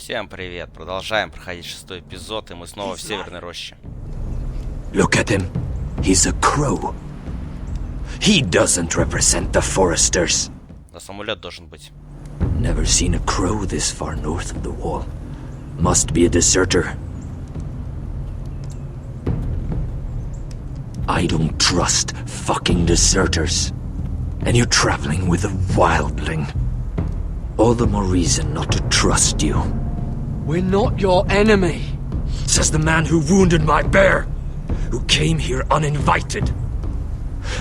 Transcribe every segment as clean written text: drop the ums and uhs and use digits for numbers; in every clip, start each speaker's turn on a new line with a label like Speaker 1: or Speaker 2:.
Speaker 1: Всем привет! Продолжаем проходить 6-й эпизод, и мы снова в Северной роще.
Speaker 2: Look at him. He's a crow. He doesn't represent the foresters.
Speaker 1: Да, самолет должен быть.
Speaker 2: Never seen a crow this far north of the wall. Must be a deserter. I don't trust fucking deserters. And you're traveling with a wildling. All the more reason not to trust you.
Speaker 3: We're not your enemy,
Speaker 2: says the man who wounded my bear, who came here uninvited.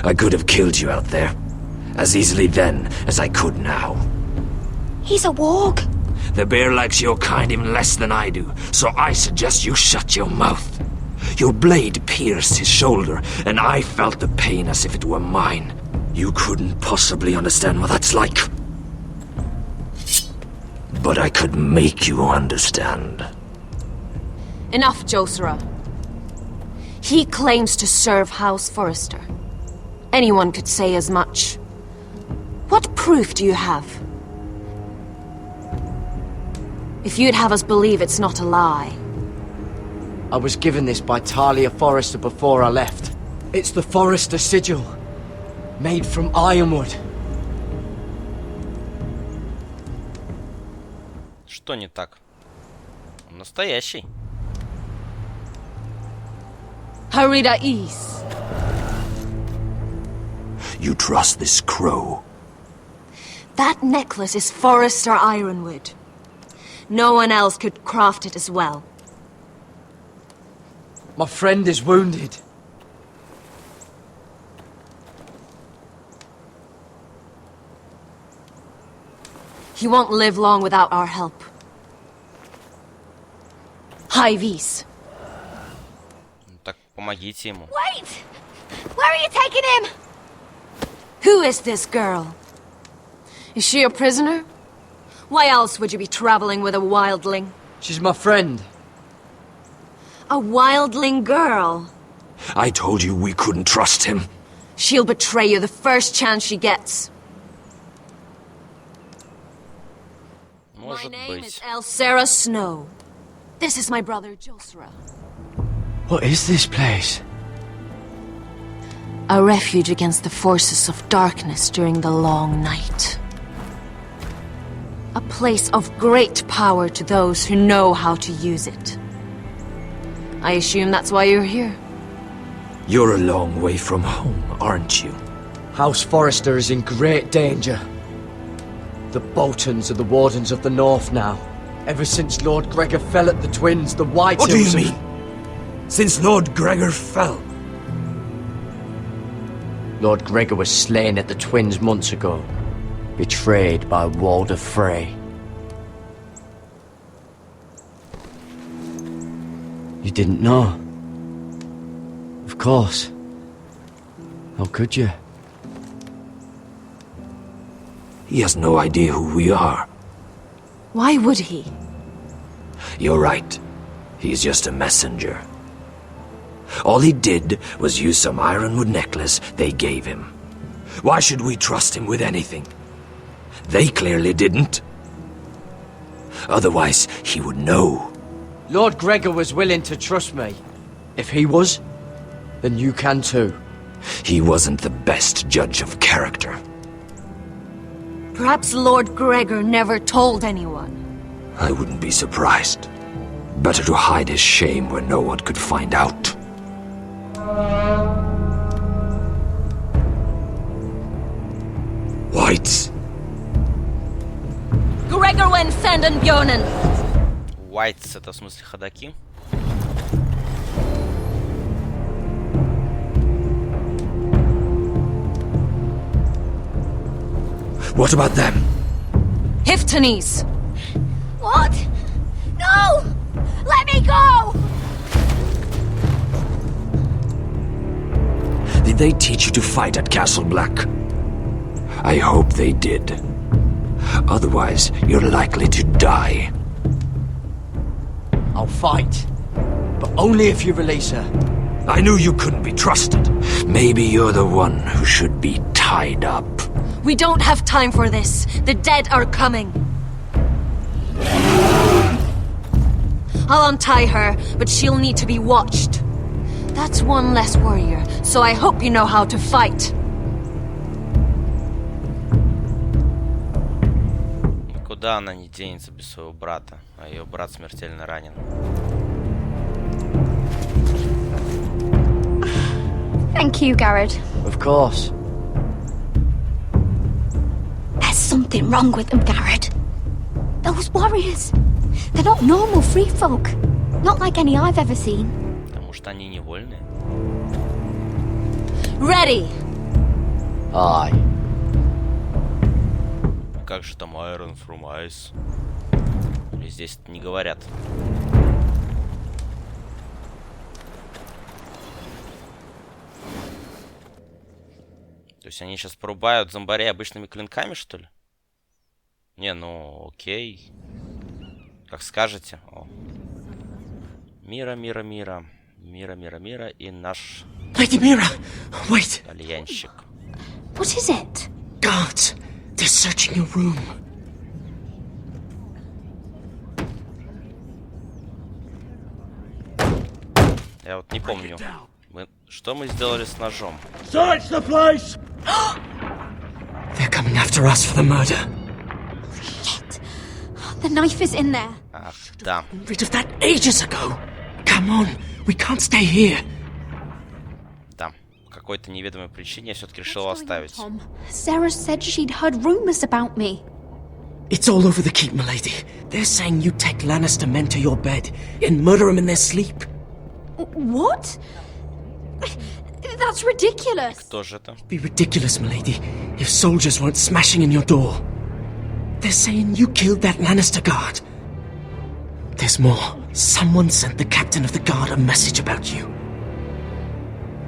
Speaker 2: I could have killed you out there, as easily then as I could now.
Speaker 4: He's a warg.
Speaker 2: The bear likes your kind even less than I do, so I suggest you shut your mouth. Your blade pierced his shoulder, and I felt the pain as if it were mine. You couldn't possibly understand what that's like. But I could make you understand.
Speaker 4: Enough, Josera. He claims to serve House Forrester. Anyone could say as much. What proof do you have? If you'd have us believe it's not a lie.
Speaker 3: I was given this by Talia Forrester before I left. It's the Forrester sigil, made from ironwood.
Speaker 1: Что не так? Он настоящий.
Speaker 4: Harida East.
Speaker 2: You trust this crow?
Speaker 4: That necklace is Forrester ironwood. No one else could craft it as well.
Speaker 3: My friend is wounded.
Speaker 4: He won't live long without our help. Hyvis.
Speaker 1: Так помогите ему.
Speaker 4: Wait! Where are you taking him? Who is this girl? Is she a prisoner? Why else would you be traveling with a wildling?
Speaker 3: She's my friend.
Speaker 4: A wildling girl?
Speaker 2: I told you we couldn't trust him.
Speaker 4: She'll betray you the first chance she gets.
Speaker 1: Может
Speaker 4: My name is
Speaker 1: быть.
Speaker 4: Elsera Snow. This is my brother Josera.
Speaker 3: What is this place?
Speaker 4: A refuge against the forces of darkness during the long night. A place of great power to those who know how to use it. I assume that's why you're here.
Speaker 2: You're a long way from home, aren't you?
Speaker 3: House Forrester is in great danger. The Boltons are the Wardens of the North now. Ever since Lord Gregor fell at the Twins, the White
Speaker 2: What do you
Speaker 3: Hills
Speaker 2: mean? Since Lord Gregor fell?
Speaker 3: Lord Gregor was slain at the Twins months ago. Betrayed by Walder Frey. You didn't know? Of course. How could you?
Speaker 2: He has no idea who we are.
Speaker 4: Why would he?
Speaker 2: You're right. He's just a messenger. All he did was use some ironwood necklace they gave him. Why should we trust him with anything? They clearly didn't. Otherwise, he would know.
Speaker 3: Lord Gregor was willing to trust me. If he was, then you can too.
Speaker 2: He wasn't the best judge of character.
Speaker 4: Perhaps Lord Gregor never told anyone.
Speaker 2: I wouldn't be surprised. Better to hide his shame where no one could find out. Whites.
Speaker 4: Gregor went senden Björnen.
Speaker 1: Whites — это в смысле ходаки.
Speaker 2: What about them?
Speaker 4: Hiftanes.
Speaker 5: What? No! Let me go!
Speaker 2: Did they teach you to fight at Castle Black? I hope they did. Otherwise, you're likely to die.
Speaker 3: I'll fight. But only if you release her.
Speaker 2: I knew you couldn't be trusted. Maybe you're the one who should be tied up.
Speaker 4: We don't have time for this. The dead are coming. I'll untie her, but she'll need to be watched. That's one less warrior, so I hope you know how to fight.
Speaker 1: Никуда она не денется без своего брата, а ее брат смертельно ранен.
Speaker 5: Thank you, Garrett.
Speaker 3: Of course.
Speaker 5: There's something wrong with them, Garrett. Those warriors. They're not normal free folk. Not like any I've ever seen.
Speaker 1: Потому что они невольные.
Speaker 4: Ready!
Speaker 3: Aye.
Speaker 1: Как же там Iron from Ice? Или здесь не говорят? То есть они сейчас порубают зомбарей обычными клинками, что ли? Не, ну окей. Как скажете. О. Мира, мира, мира. Мира, мира, мира. И наш
Speaker 2: Lady Mira! Wait!
Speaker 1: альянщик.
Speaker 5: What is it?
Speaker 2: Guards! They're searching your room.
Speaker 1: Я вот не помню. Что мы сделали с ножом?
Speaker 2: Search the place! They're coming after us for the murder.
Speaker 5: Shit. The knife is in there.
Speaker 1: Ах, да.
Speaker 2: Rid of that ages ago. Come on, we can't stay here.
Speaker 1: Да. По какой-то неведомой причине я все-таки решил его
Speaker 5: What's going on,
Speaker 1: оставить.
Speaker 5: Tom? Sarah said she'd heard rumors about me.
Speaker 2: It's all over the keep, milady. They're saying you take Lannister men to your bed and murder them in their sleep.
Speaker 5: What? That's ridiculous.
Speaker 1: Кто же это?
Speaker 2: It'd be ridiculous, milady, if soldiers weren't smashing in your door. They're saying you killed that Lannister guard. There's more. Someone sent the captain of the guard a message about you.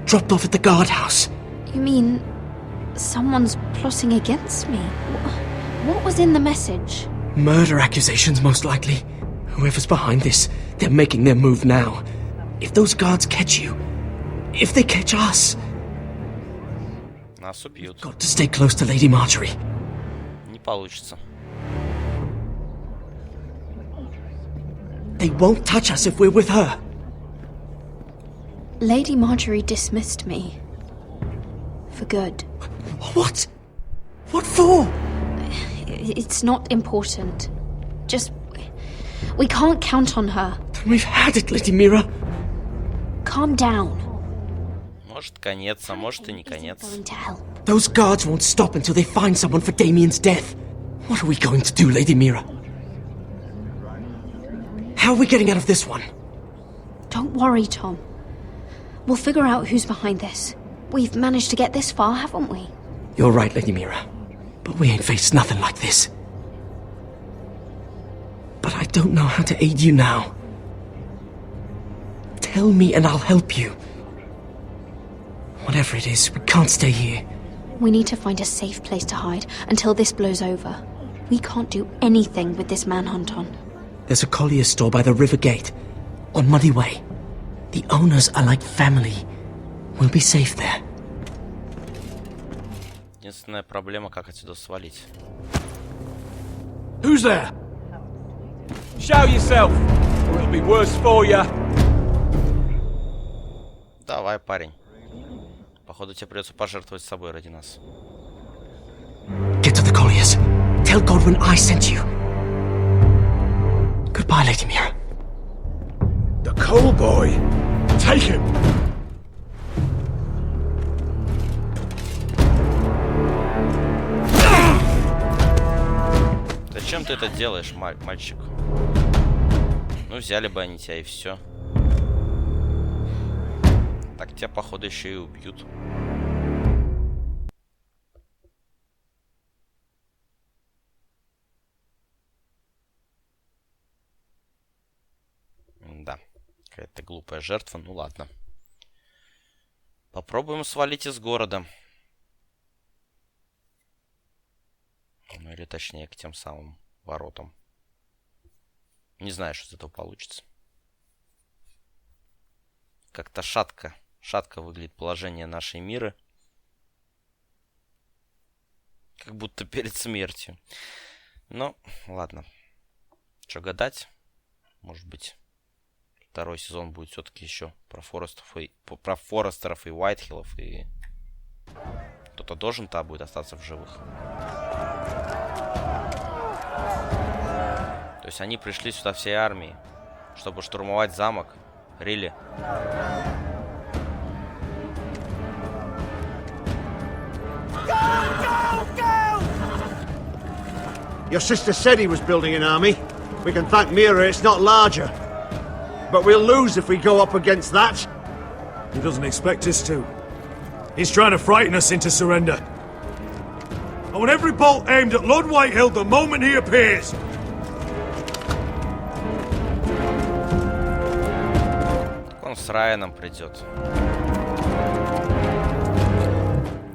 Speaker 2: Dropped off at the guardhouse.
Speaker 5: You mean someone's plotting against me? What was in the message?
Speaker 2: Murder accusations, most likely. Whoever's behind this, they're making their move now. If those guards catch you, if they catch us,
Speaker 1: Нас убьют.
Speaker 2: got to stay close to Lady Marjorie.
Speaker 1: Не получится.
Speaker 2: They won't touch us if we're with her.
Speaker 5: Lady Marjorie dismissed me. For good.
Speaker 2: What? What for?
Speaker 5: It's not important. Just... we can't count on her.
Speaker 2: Then we've had it, Lady Mira.
Speaker 5: Calm down.
Speaker 1: Может конец, а может и не
Speaker 5: Isn't
Speaker 1: конец.
Speaker 5: going to help.
Speaker 2: Those guards won't stop until they find someone for Damien's death. What are we going to do, Lady Mira? How are we getting out of this one?
Speaker 5: Don't worry, Tom. We'll figure out who's behind this. We've managed to get this far, haven't we?
Speaker 2: You're right, Lady Mira. But we ain't faced nothing like this. But I don't know how to aid you now. Tell me and I'll help you. Whatever it is, we can't stay here.
Speaker 5: We need to find a safe place to hide until this blows over. We can't do anything with this manhunt on.
Speaker 2: There's a collier store by the river gate, on Muddy Way. The owners are like family. We'll be safe there.
Speaker 1: Единственная проблема, как отсюда свалить.
Speaker 6: Who's there? Show yourself, or it'll be worse for you.
Speaker 1: Давай, парень. Походу, тебе придется пожертвовать собой ради нас.
Speaker 2: Get to the colliers. Tell Godwin I sent you. Goodbye, Lady Mira.
Speaker 6: The call boy. Take him.
Speaker 1: Зачем ты это делаешь, мальчик? Ну, взяли бы они тебя и все. Так тебя, походу, еще и убьют. Да, какая-то глупая жертва, ну ладно. Попробуем свалить из города. Ну или точнее к тем самым воротам. Не знаю, что из этого получится. Как-то шатко выглядит положение нашей Миры. Как будто перед смертью. Ну, ладно. Что гадать? Может быть, второй сезон будет все-таки еще про Форестеров и Уайтхиллов, и кто-то должен-то будет остаться в живых. То есть они пришли сюда всей армией, чтобы штурмовать замок. Рили.
Speaker 7: Your sister said he was building an army. We can thank Mira it's not larger. But we'll lose if we go up against that.
Speaker 8: He doesn't expect us to. He's trying to frighten us into surrender. I want every bolt aimed at Lord Whitehill the moment he appears.
Speaker 1: Он с Райаном придет.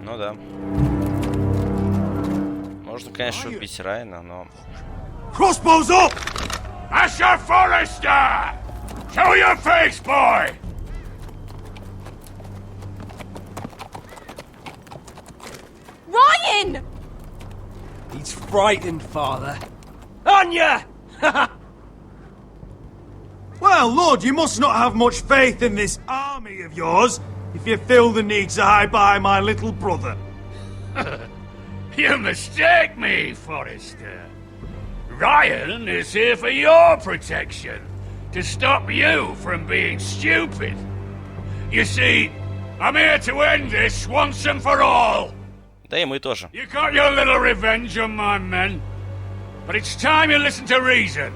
Speaker 1: Ну да. Можно, конечно, убить Райана, но...
Speaker 8: Crossbows up!
Speaker 6: Asher Forrester! Show your face, boy!
Speaker 9: Ryan!
Speaker 3: He's frightened, Father. Anya!
Speaker 8: Well, Lord, you must not have much faith in this army of yours if you feel the need to hide behind my little brother.
Speaker 6: You mistake me, Forrester. Ryan is here for your protection, to stop you from being stupid. You see, I'm here to end this once and for all.
Speaker 1: Да и мы тоже.
Speaker 6: You got your little revenge on my men, but it's time you listen to reason.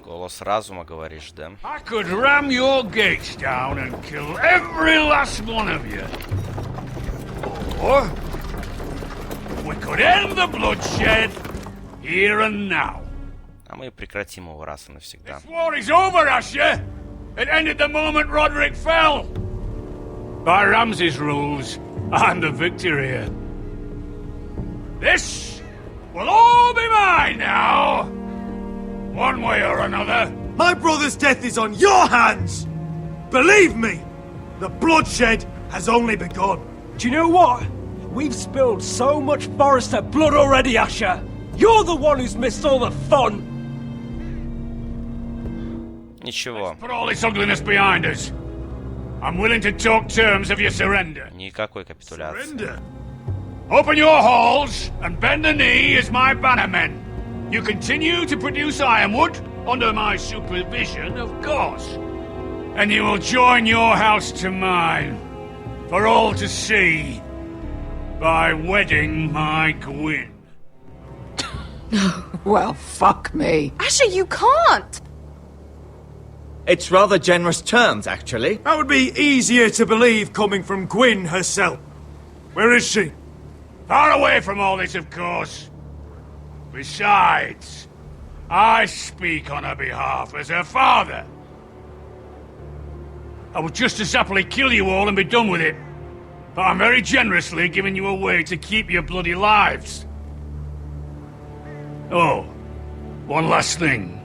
Speaker 1: Голос разума, говоришь, да?
Speaker 6: I could ram your gates down and kill every last one of you. Or we could end the bloodshed here and now.
Speaker 1: А мы прекратим его раз и навсегда.
Speaker 6: This war is over, Asher. It ended the moment Roderick fell. By Ramsay's rules, I'm the victor here. This will all be mine now. One way or another.
Speaker 8: My brother's death is on your hands! Believe me, the bloodshed has only begun.
Speaker 3: Do you know what? We've spilled so much Forrester blood already, Asher. You're the one who's missed all the fun.
Speaker 1: Ничего.
Speaker 6: Put all this ugliness behind us. I'm willing to talk terms of your surrender.
Speaker 1: Никакой капитуляции.
Speaker 8: Surrender?
Speaker 6: Open your halls and bend the knee as my bannermen. You continue to produce ironwood under my supervision, of course. And you will join your house to mine for all to see by wedding my Gwyn.
Speaker 9: Well, fuck me. Asher, you can't!
Speaker 10: It's rather generous terms, actually.
Speaker 8: That would be easier to believe coming from Gwyn herself. Where is she?
Speaker 6: Far away from all this, of course. Besides, I speak on her behalf as her father. I would just as happily kill you all and be done with it. But I'm very generously giving you a way to keep your bloody lives. Oh, one last thing.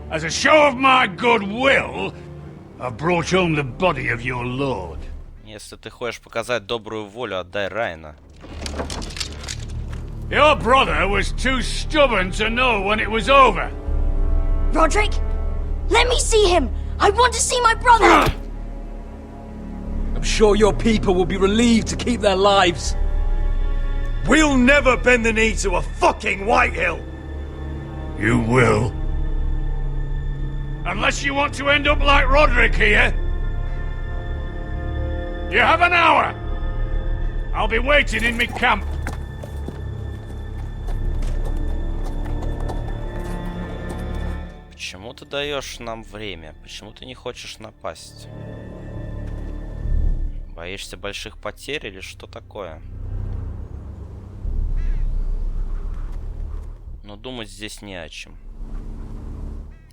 Speaker 6: As a show of my goodwill, I've brought home the body of your lord.
Speaker 1: Если ты хочешь показать добрую волю, отдай Райана.
Speaker 6: Your brother was too stubborn to know when it was over.
Speaker 5: Roderick, let me see him. I want to see my brother.
Speaker 3: I'm sure your people will be relieved to keep their lives.
Speaker 8: We'll never bend the knee to a fucking Whitehill.
Speaker 6: You will. Unless you want to end up like Roderick here. You have an hour. I'll be waiting in my camp.
Speaker 1: Почему ты даешь нам время? Почему ты не хочешь напасть? Боишься больших потерь или что такое? Но думать здесь не о чем.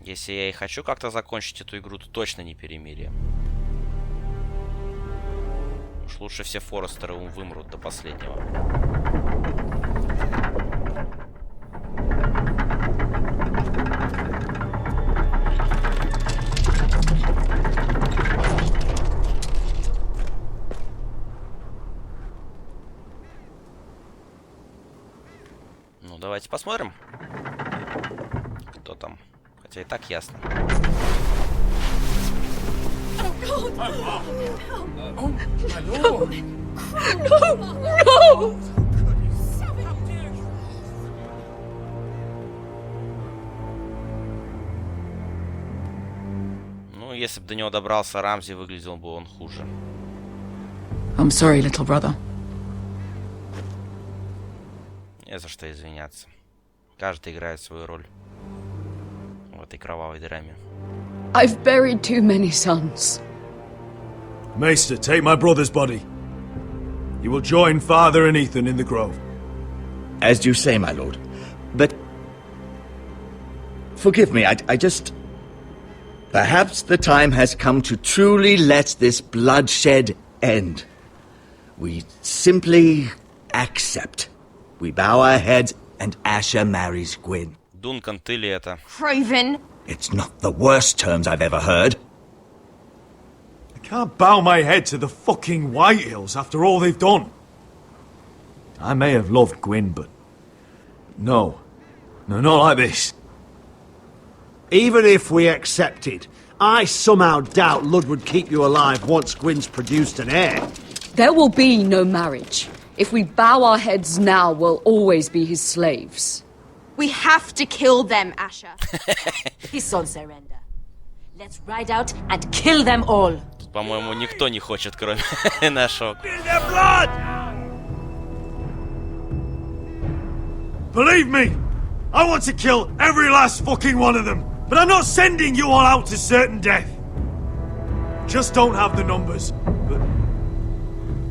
Speaker 1: Если я и хочу как-то закончить эту игру, то точно не перемирие. Уж лучше все Форестеры вымрут до последнего. посмотрим, кто там. Хотя и так ясно. Ну, если бы до него добрался Рамзи, выглядел бы он хуже.
Speaker 9: I'm sorry, little brother.
Speaker 1: Не за что извиняться. Каждый играет свою роль в этой кровавой драме.
Speaker 9: I've buried too many sons.
Speaker 8: Maester, take my brother's body. You will join Father and Ethan in the grove.
Speaker 10: As you say, my lord. But... forgive me, I just... Perhaps the time has come to truly let this bloodshed end. We simply accept. We bow our heads and Asher marries Gwyn.
Speaker 1: Дункан, ты ли это?
Speaker 4: Craven!
Speaker 10: It's not the worst terms I've ever heard.
Speaker 8: I can't bow my head to the fucking Whitehills after all they've done. I may have loved Gwyn, but... No. No, not like this.
Speaker 7: Even if we accepted, I somehow doubt Lud would keep you alive once Gwyn's produced an heir.
Speaker 9: There will be no marriage. If we bow our heads now, we'll always be his slaves.
Speaker 4: We have to kill them, Asher. His son surrender. Let's ride out and kill them all.
Speaker 1: Тут, по-моему, никто не хочет, кроме нашего.
Speaker 8: Believe me, I want to kill every last fucking one of them. But I'm not sending you all out to certain death. Just don't have the numbers.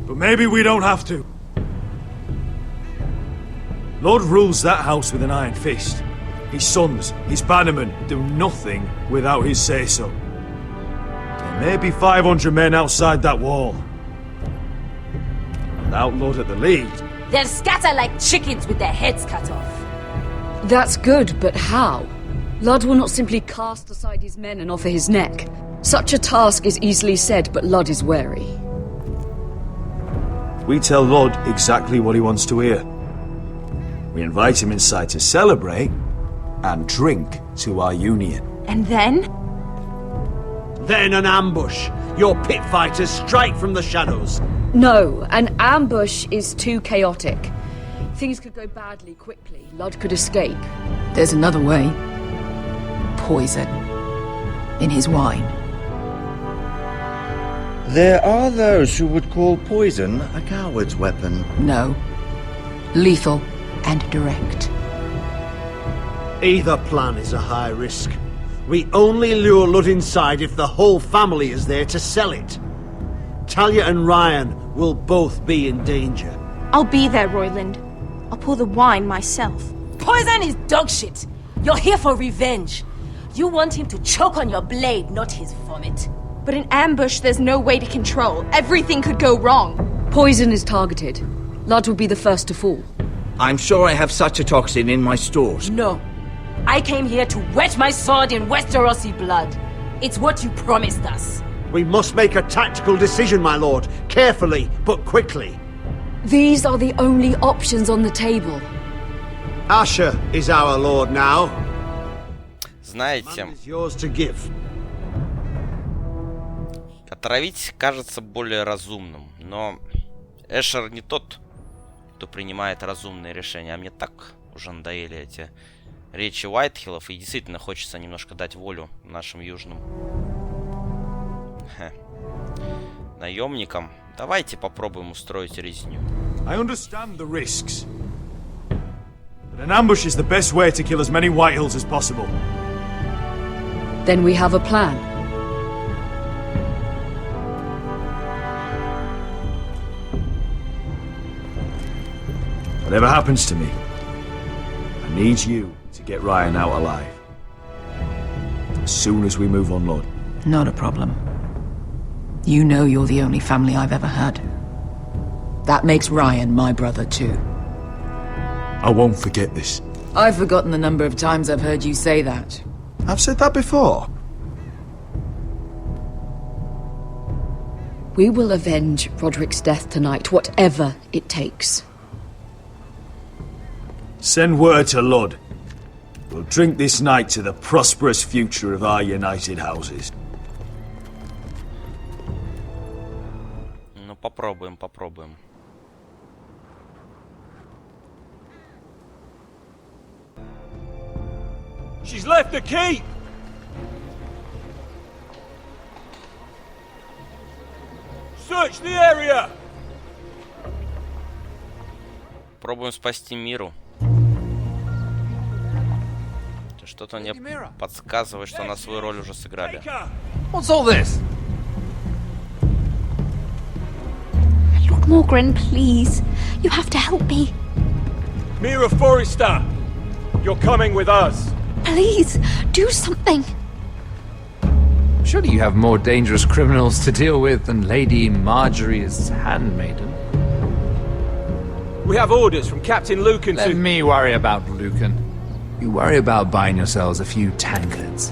Speaker 8: But maybe we don't have to. Lord rules that house with an iron fist. His sons, his bannermen, do nothing without his say-so. There may be 500 men outside that wall. Without Lord at the lead...
Speaker 4: They'll scatter like chickens with their heads cut off.
Speaker 9: That's good, but how? Lud will not simply cast aside his men and offer his neck. Such a task is easily said, but Lud is wary.
Speaker 8: We tell Lord exactly what he wants to hear. We invite him inside to celebrate and drink to our union.
Speaker 4: And then?
Speaker 7: Then an ambush. Your pit fighters strike from the shadows.
Speaker 9: No, an ambush is too chaotic. Things could go badly quickly. Lud could escape. There's another way. Poison. In his wine.
Speaker 10: There are those who would call poison a coward's weapon.
Speaker 9: No. Lethal and direct.
Speaker 7: Either plan is a high risk. We only lure Lud inside if the whole family is there to sell it. Talia and Ryan will both be in danger.
Speaker 4: I'll be there, Royland. I'll pour the wine myself. Poison is dog shit. You're here for revenge. You want him to choke on your blade, not his vomit. But in ambush, there's no way to control. Everything could go wrong.
Speaker 9: Poison is targeted. Lud will be the first to fall.
Speaker 10: I'm sure I have such a toxin in my stores.
Speaker 4: No. I came here to wet my sword in Westerosi blood. It's what you promised us.
Speaker 7: We must make a tactical decision, my lord. Carefully, but quickly.
Speaker 9: These are the only options on the table.
Speaker 7: Asher is our lord now.
Speaker 1: Знаете,
Speaker 7: Is yours to give.
Speaker 1: отравить кажется более разумным, но Эшер не тот, кто принимает разумные решения, а мне так уже надоели эти речи Уайтхиллов, и действительно хочется немножко дать волю нашим южным наемникам. Давайте попробуем устроить резню.
Speaker 8: I understand the risks. But an ambush is the best way to kill as many Whitehills as possible.
Speaker 9: Then we have a plan.
Speaker 8: Whatever happens to me, I need you to get Ryan out alive. As soon as we move on, Lord.
Speaker 9: Not a problem. You know you're the only family I've ever had. That makes Ryan my brother too.
Speaker 8: I won't forget this.
Speaker 9: I've forgotten the number of times I've heard you say that.
Speaker 8: I've said that before.
Speaker 9: We will avenge Roderick's death tonight, whatever it takes.
Speaker 8: Send word to Lud. We'll drink this night to the prosperous future of our united houses.
Speaker 1: Ну, попробуем, попробуем.
Speaker 11: She's left the keep! Search the area!
Speaker 1: Пробуем спасти Миру. Что-то мне подсказывает, что она свою роль уже сыграли.
Speaker 12: What's all this?
Speaker 5: Lord Morgren, please. You have to help me.
Speaker 11: Mira Forrester! You're coming with us!
Speaker 5: Please, do something.
Speaker 12: Surely you have more dangerous criminals to deal with than Lady Marjorie's handmaiden.
Speaker 11: We have orders from Captain Lucan
Speaker 12: Let
Speaker 11: to...
Speaker 12: me worry about Lucan. You worry about buying yourselves a few tankards.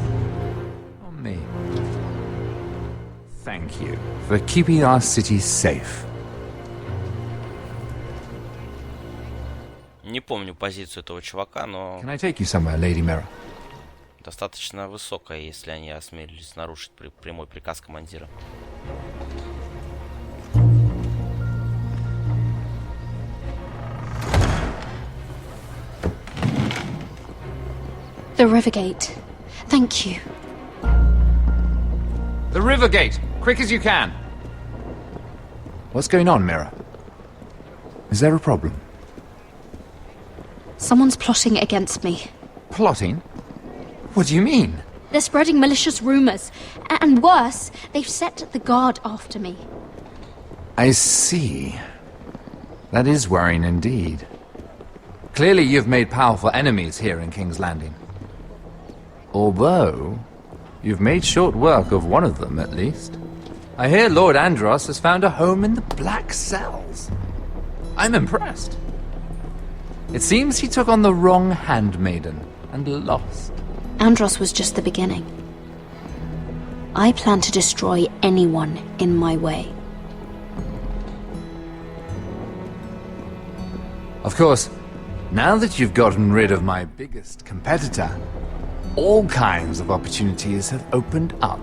Speaker 12: On me. Thank you for keeping our city safe.
Speaker 1: Не помню позицию этого чувака, но...
Speaker 12: Can I take you somewhere, Lady Mira?
Speaker 1: Достаточно высокая, если они осмелились нарушить прямой приказ командира.
Speaker 5: The Rivergate. Thank you.
Speaker 12: The Rivergate! Quick as you can! What's going on, Mira? Is there a problem?
Speaker 5: Someone's plotting against me.
Speaker 12: Plotting? What do you mean?
Speaker 5: They're spreading malicious rumors. And worse, they've set the guard after me.
Speaker 12: I see. That is worrying indeed. Clearly you've made powerful enemies here in King's Landing. Although, you've made short work of one of them, at least. I hear Lord Andros has found a home in the Black Cells. I'm impressed. It seems he took on the wrong handmaiden and lost.
Speaker 5: Andros was just the beginning. I plan to destroy anyone in my way.
Speaker 12: Of course, now that you've gotten rid of my biggest competitor, all kinds of opportunities have opened up,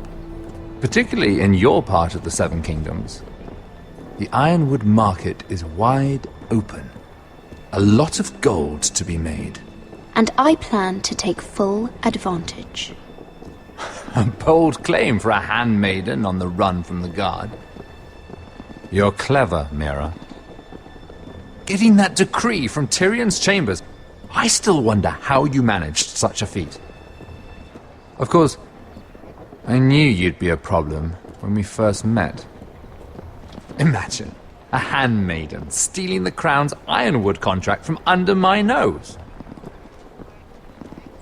Speaker 12: particularly in your part of the Seven Kingdoms. The Ironwood market is wide open. A lot of gold to be made.
Speaker 5: And I plan to take full advantage.
Speaker 12: A bold claim for a handmaiden on the run from the guard. You're clever, Mira. Getting that decree from Tyrion's chambers, I still wonder how you managed such a feat. Of course, I knew you'd be a problem when we first met. Imagine a handmaiden stealing the crown's Ironwood contract from under my nose.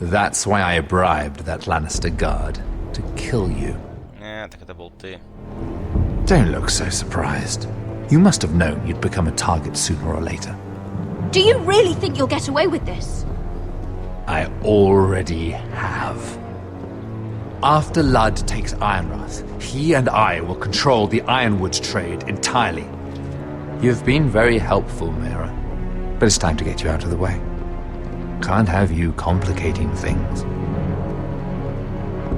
Speaker 12: That's why I bribed that Lannister guard to kill you.
Speaker 1: Так это был ты.
Speaker 12: Don't look so surprised. You must have known you'd become a target sooner or later.
Speaker 5: Do you really think you'll get away with this?
Speaker 12: I already have. After Ludd takes Ironrath, he and I will control the Ironwood trade entirely. You've been very helpful, Mira, but it's time to get you out of the way. Can't have you complicating things.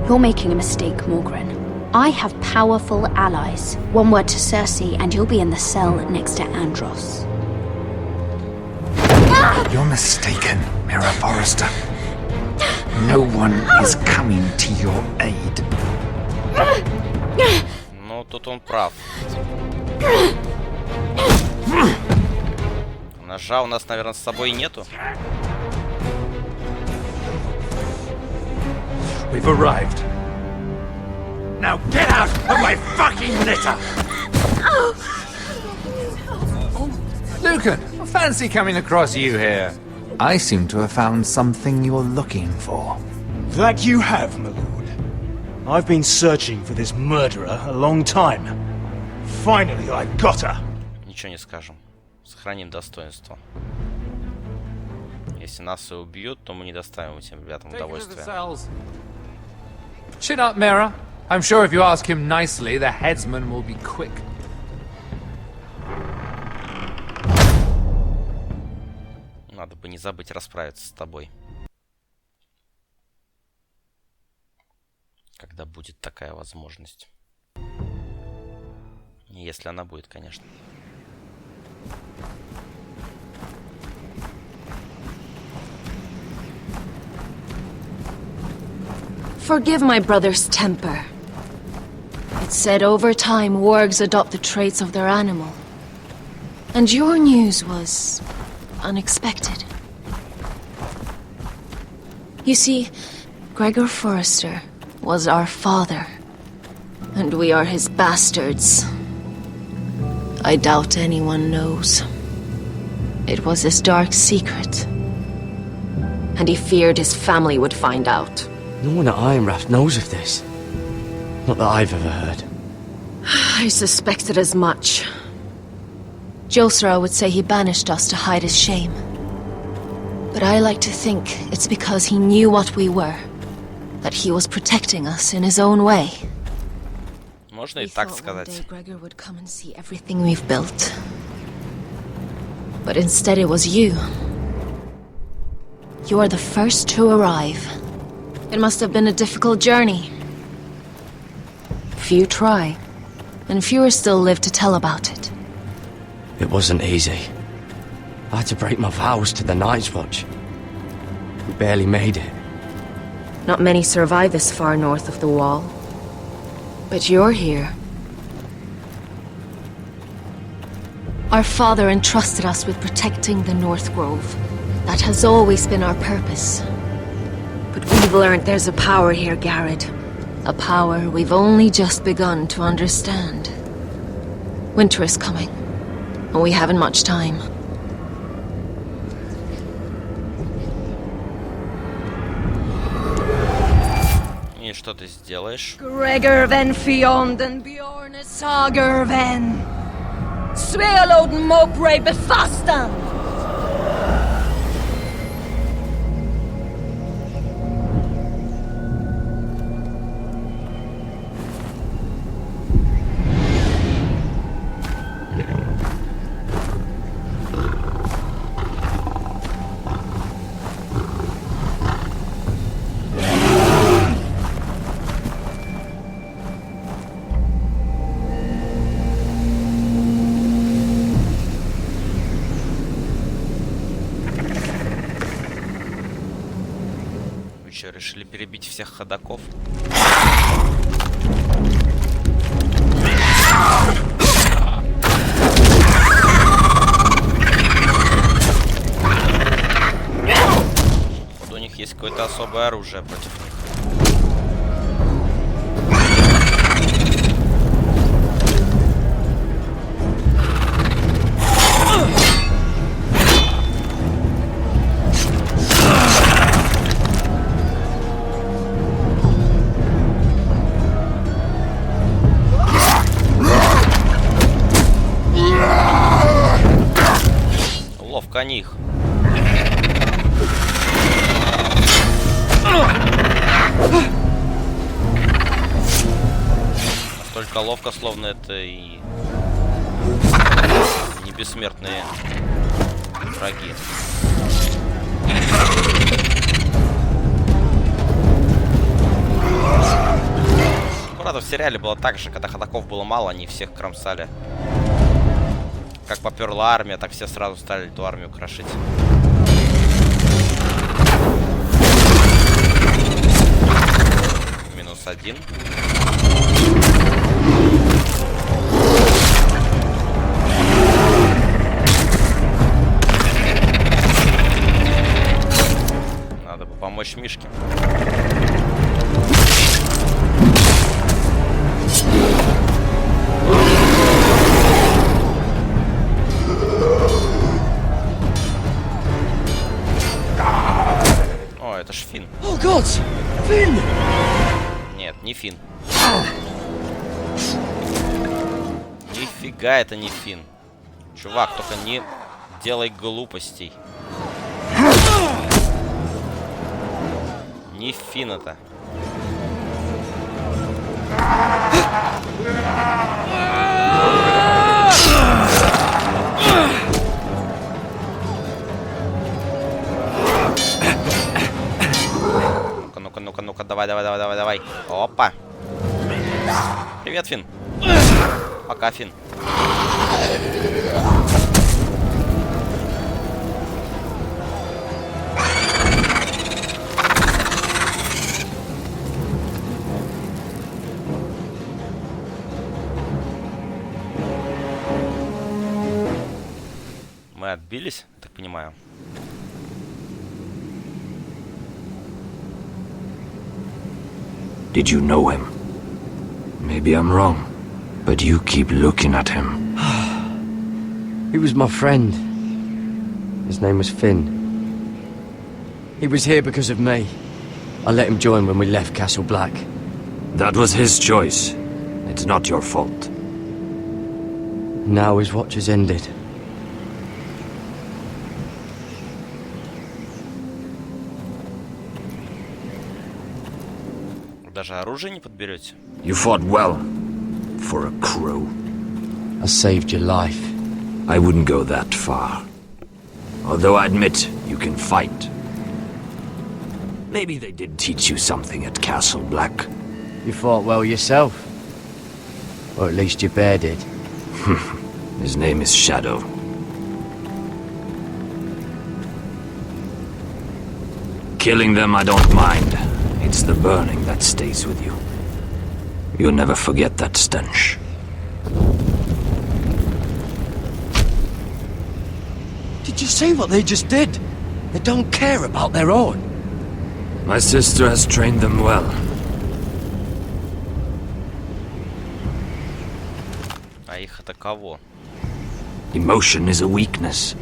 Speaker 5: You're making a mistake, Morgren. I have powerful allies. One word to Cersei and you'll be in the cell next to Andros.
Speaker 12: You're mistaken, Mira Forrester. No one is coming to your aid.
Speaker 1: Ну, тут он прав. Ножа у нас, наверное, с собой нету.
Speaker 11: We've arrived. Now get out of my fucking litter!
Speaker 12: Lucan, I fancy coming across you here. I seem to have found something you're looking for.
Speaker 8: That you have, my lord. I've been searching for this murderer a long time. Finally, I got her.
Speaker 1: Ничего не скажем. Сохраним достоинство. Если нас и убьют, то мы не доставим этим ребятам удовольствия.
Speaker 12: Chin up, Mira. I'm sure if you ask him nicely, the headsman will be quick.
Speaker 1: Надо бы не забыть расправиться с тобой. Когда будет такая возможность. Если она будет, конечно.
Speaker 4: Forgive my brother's temper. It's said over time wargs adopt the traits of their animal. And your news was unexpected. You see, Gregor Forrester was our father, and we are his bastards. I doubt anyone knows. It was his dark secret, and he feared his family would find out.
Speaker 3: No one at Ironraft knows of this. Not that I've ever heard.
Speaker 4: I suspected as much. Josra would say he banished us to hide his shame. But I like to think it's because he knew what we were. That he was protecting us in his own way.
Speaker 1: Можно и так сказать.
Speaker 4: One day Gregor would come and see everything we've built. But instead it was you. You are the first to arrive. It must have been a difficult journey. Few try, and fewer still live to tell about it.
Speaker 3: It wasn't easy. I had to break my vows to the Night's Watch. We barely made it.
Speaker 4: Not many survive this far north of the Wall. But you're here. Our father entrusted us with protecting the North Grove. That has always been our purpose. But we've learned there's a power here, Garrett. A power we've only just begun to understand. Winter is coming, and we haven't much time.
Speaker 1: И что ты сделаешь?
Speaker 9: Gregor ven fionden bjorne sager ven. Svealoden mobre befastan.
Speaker 1: Решили перебить всех ходоков. Вот у них есть какое-то особое оружие против них. Них. Настолько ловко, словно это и не бессмертные враги. Правда, в сериале было так же, когда ходоков было мало, они всех кромсали. Как поперла армия, так все сразу стали эту армию крошить. -1. Надо бы помочь Мишке. Это ж Финн.
Speaker 3: Oh God! Finn!
Speaker 1: Нет, не Финн. Нифига это не Финн. Чувак, только не делай глупостей. Не Финн это. давай. Опа. Привет, Фин. Пока, Фин. Мы отбились, так понимаю.
Speaker 2: Did you know him? Maybe I'm wrong, but you keep looking at him.
Speaker 3: He was my friend. His name was Finn. He was here because of me. I let him join when we left Castle Black.
Speaker 2: That was his choice. It's not your fault.
Speaker 3: Now his watch has ended.
Speaker 1: Даже оружие не подберете?
Speaker 2: You fought well. For a crow.
Speaker 3: I saved your life.
Speaker 2: I wouldn't go that far. Although I admit, you can fight. Maybe they did teach you something at Castle Black.
Speaker 3: You fought well yourself. Or at least your bear did.
Speaker 2: His name is Shadow. Killing them I don't mind. It's the burning that stays with you. You'll never forget that stench.
Speaker 3: Did you see what they just did? They don't care about their own.
Speaker 2: My sister has trained them well.
Speaker 1: А их это кого?
Speaker 2: Emotion is a weakness.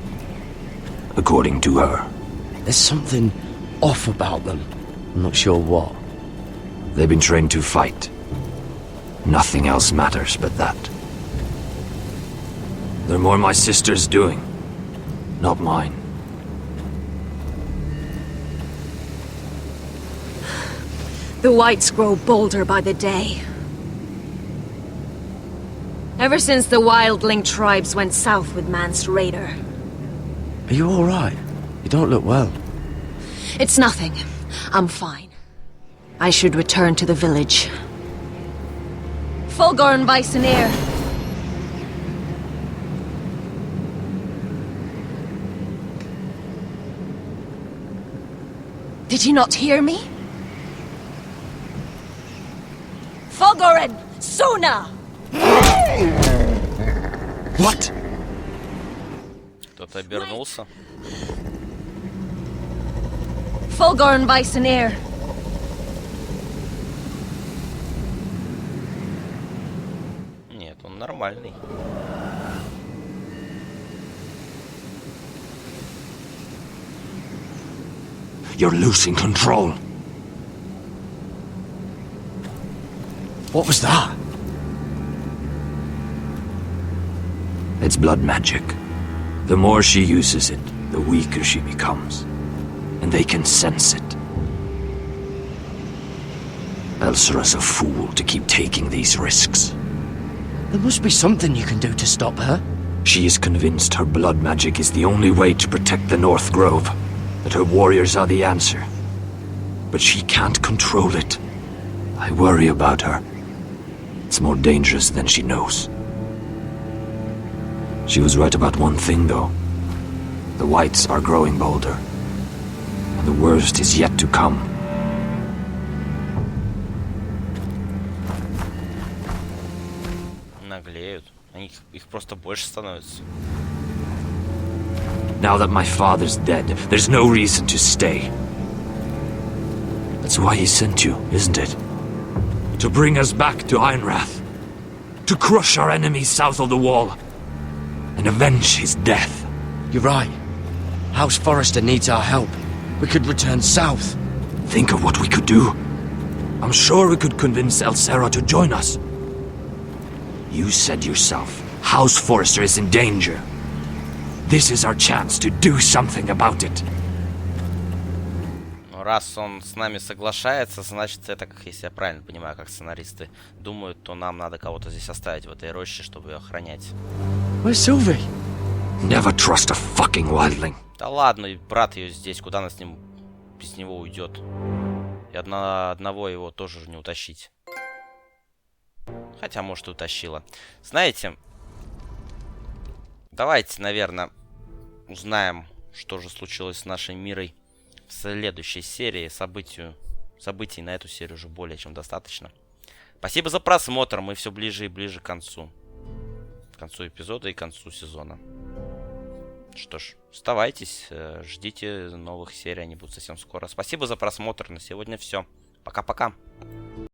Speaker 2: According to her.
Speaker 3: There's something off about them. I'm not sure what.
Speaker 2: They've been trained to fight. Nothing else matters but that. They're more my sister's doing, not mine.
Speaker 4: The whites grow bolder by the day. Ever since the wildling tribes went south with Man's raider.
Speaker 3: Are you alright? You don't look well.
Speaker 4: It's nothing. I'm fine. I should return to the village. Fulgorn Bysonir. Did you not hear me? Fulgorin! Suna!
Speaker 2: What?
Speaker 1: Кто-то обернулся.
Speaker 4: Fulgorn Bysonir.
Speaker 1: Нет, он нормальный.
Speaker 2: You're losing control.
Speaker 3: What was that?
Speaker 2: It's blood magic. The more she uses it, the weaker she becomes. And they can sense it. Elsera's a fool to keep taking these risks.
Speaker 3: There must be something you can do to stop her.
Speaker 2: She is convinced her blood magic is the only way to protect the North Grove, that her warriors are the answer. But she can't control it. I worry about her. It's more dangerous than she knows. She was right about one thing, though. The whites are growing bolder. And the worst is yet to come.
Speaker 1: Наглеют. Их просто больше становится.
Speaker 2: Now that my father's dead, there's no reason to stay. That's why he sent you, isn't it? To bring us back to Ironrath. To crush our enemies south of the wall. And avenge his death.
Speaker 3: You're right. House Forrester needs our help. We could return south.
Speaker 2: Think of what we could do. I'm sure we could convince Elsera to join us. You said yourself, House Forrester is in danger. This is our chance to do something about it.
Speaker 1: Но раз он с нами соглашается, значит, это, как если я правильно понимаю, как сценаристы думают, то нам надо кого-то здесь оставить в этой роще, чтобы ее охранять.
Speaker 3: Where's Sylvie?
Speaker 2: Never trust a fucking wildling.
Speaker 1: Да ладно, брат ее здесь, куда она с ним без него уйдет? И одного его тоже не утащить. Хотя, может, и утащила. Знаете, давайте, наверное, узнаем, что же случилось с нашей Мирой в следующей серии. Событий на эту серию уже более чем достаточно. Спасибо за просмотр. Мы все ближе и ближе к концу. К концу эпизода и к концу сезона. Что ж, оставайтесь, ждите новых серий, они будут совсем скоро. Спасибо за просмотр. На сегодня все. Пока-пока.